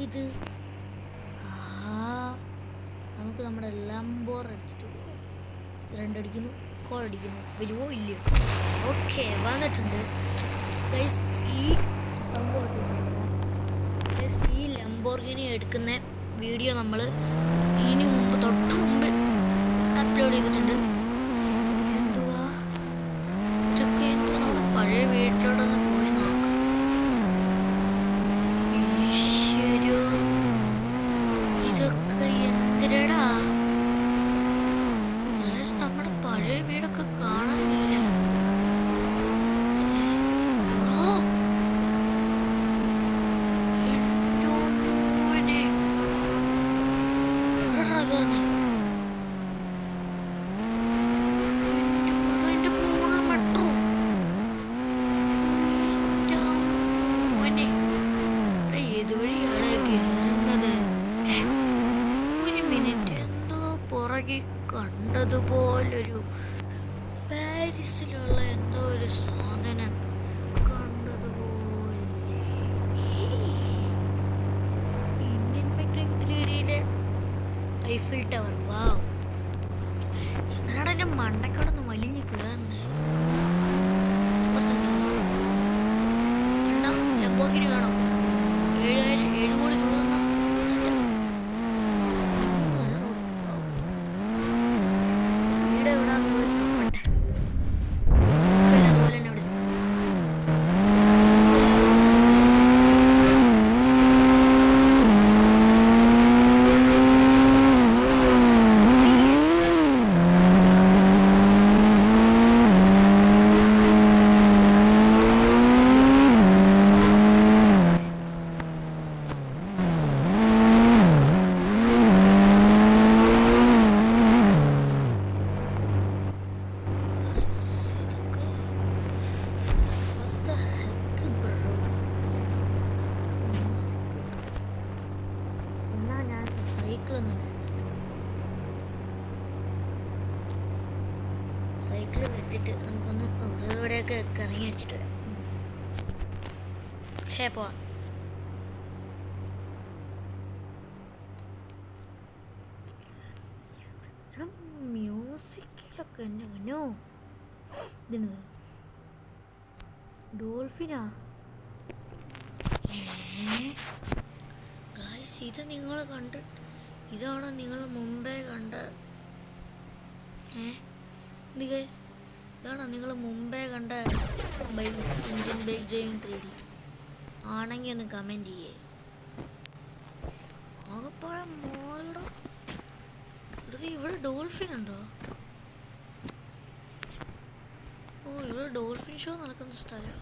ഇത് നമുക്ക് നമ്മുടെ ലംബോർ എടുത്തിട്ട് പോകാം. രണ്ടടിക്കുന്നു, കോളടിക്കുന്നു, വരുവോ ഇല്ലയോ? ഓക്കെ, വന്നിട്ടുണ്ട് ഗൈസ്. ഈ ലംബോർഗിനി എടുക്കുന്ന വീഡിയോ നമ്മൾ തൊട്ട് മുമ്പ് അപ്ലോഡ് ചെയ്തിട്ടുണ്ട്. എന്തുവാ നമ്മുടെ പഴയ വീട്ടിലോട്ടൊന്ന് പോയി നോക്കാം. ഇതൊക്കെ എന്തിനടാ? നമ്മുടെ പഴയ വീടൊക്കെ കാണാനില്ല. കണ്ടതുപോലൊരു പാരീസിലുള്ള എന്തോ ഒരു സാധനം കണ്ടതുപോലെ. ഇന്ത്യൻ മെഗ്രിക് 3Dയിലെ ഐഫിൽ ടവർ. വാവ്, എങ്ങനെയാണ് എൻ്റെ മണ്ടക്കടന്ന് വലിഞ്ഞ് കയറുന്നത്? ലംബോർഗിനി വേണോ? 7 കോടി രൂപ തന്നാ സൈക്കിൾ വെച്ചിട്ട് നമുക്കൊന്ന് ഇവിടെയൊക്കെ കറങ്ങി അടിച്ചിട്ട് വരാം. പോവാം. മ്യൂസിക്കിലൊക്കെ എൻ്റെ മുന്നോ ഇതെന്നത് ഡോൾഫിനാ? ഗായ്സ്, ഇത് നിങ്ങൾ ഇതാണോ നിങ്ങൾ മുമ്പേ കണ്ട? ഇത് ഗൈസ്, ഇതാണോ നിങ്ങൾ മുമ്പേ കണ്ട ഇന്ത്യൻ ബൈക്ക് ഡ്രൈവിംഗ് 3D? ആണെങ്കിൽ ഒന്ന് കമൻറ്റ് ചെയ്യേ. ആകെപ്പോഴെ മോളുടെ ഇവിടെ ഡോൾഫിൻ ഉണ്ടോ? ഓ, ഇവിടെ ഡോൾഫിൻ ഷോ നടക്കുന്ന സ്ഥലം.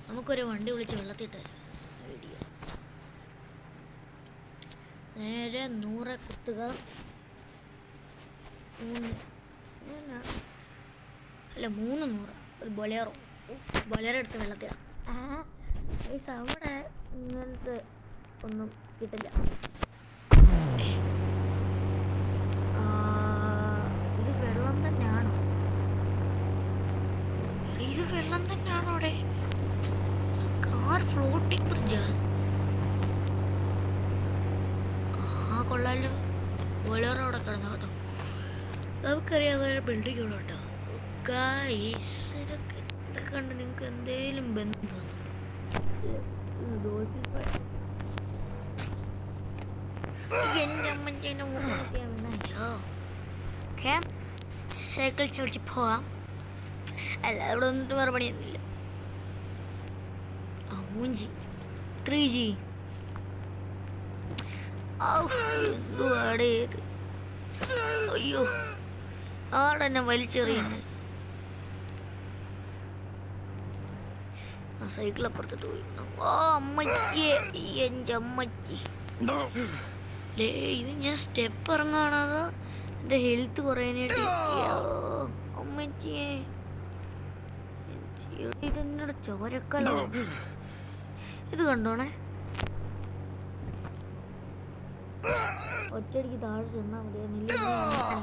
നമുക്കൊരു വണ്ടി വിളിച്ച് വെള്ളത്തിട്ടാലോ? ഐഡിയ. നേരെ 100 കുത്തുക. 300. ഒരു ബൊലേറോ എടുത്ത് വെള്ളത്തിലാണ്. അവിടെ ഇങ്ങനത്തെ ഒന്നും കിട്ടില്ല. ഇത് വെള്ളം തന്നെയാണോ? അവിടെ കാർ ഫ്ലോട്ടിംഗ് ബ്രിഡ്ജാ? കൊള്ളാലോ. ബൊലേറോ അവിടെ കിടന്നു കേട്ടോ. നമുക്കറിയാതെ ബിൽഡിംഗ് ഉള്ളു കേട്ടോ. ഇതൊക്കെ കണ്ട് നിങ്ങൾക്ക് എന്തേലും ബന്ധം സൈക്കിൾ ചവിടിച്ച് പോവാം. അല്ല, അവിടെ വന്നിട്ട് വേറെ പണിയൊന്നുമില്ല. മൂഞ്ചി 3G എന്തുവാടേ ഇത്? അയ്യോ, ആടെന്നെ വലിച്ചെറിയുന്നത്. സൈക്കിൾ അപ്പുറത്തോട്ട് പോയി. അമ്മച്ചിയെ, എൻ്റെ അമ്മച്ചി. ഇത് ഞാൻ സ്റ്റെപ്പ് ഇറങ്ങാണതോ എൻ്റെ ഹെൽത്ത് കുറയാനായിട്ട്? അമ്മച്ചിയെ, ഇതെന്നോട് ചോരക്കല്ലോ. ഇത് കണ്ടോണേ, ഒറ്റയടിക്ക് താഴെ ചെന്നാൽ മതി.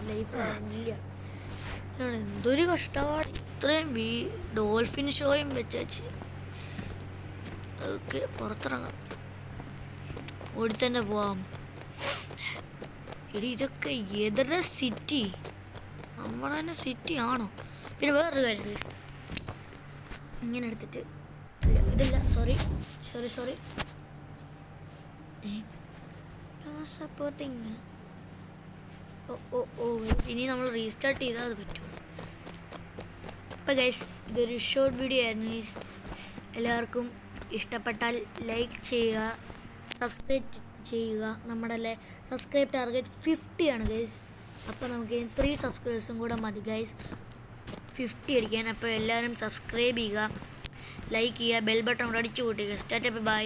ലൈഫ് ഇല്ല. എന്തൊരു കഷ്ടപ്പാട്. ഇത്രയും ഡോൾഫിൻ ഷോയും വെച്ചു. അതൊക്കെ പുറത്തിറങ്ങാം. ഓടി തന്നെ പോവാം. എടി ഇതൊക്കെ ഏതൊരു സിറ്റി, നമ്മുടെ തന്നെ സിറ്റി ആണോ? പിന്നെ വേറൊരു കാര്യം, ഇങ്ങനെ എടുത്തിട്ട് ഇതില്ല, സോറി സോറി സോറി സപ്പോർട്ടിങ്. ഓ ഓ ഓ ഇനി നമ്മൾ റീസ്റ്റാർട്ട് ചെയ്താൽ അത് പറ്റും. അപ്പോൾ ഗൈസ് ഇതൊരു ഷോർട്ട് വീഡിയോ ആയിരുന്നു. എല്ലാവർക്കും ഇഷ്ടപ്പെട്ടാൽ ലൈക്ക് ചെയ്യുക, സബ്സ്ക്രൈബ് ചെയ്യുക. നമ്മുടെ സബ്സ്ക്രൈബ് ടാർഗറ്റ് 50 ആണ് ഗൈസ്. അപ്പോൾ നമുക്ക് 3 സബ്സ്ക്രൈബേഴ്സും കൂടെ മതി ഗൈസ് 50 അടിക്കാൻ. അപ്പോൾ എല്ലാവരും സബ്സ്ക്രൈബ് ചെയ്യുക, ലൈക്ക് ചെയ്യുക, ബെൽ ബട്ടൺ കൂടെ അടിച്ചു കൂട്ടുക. Start by.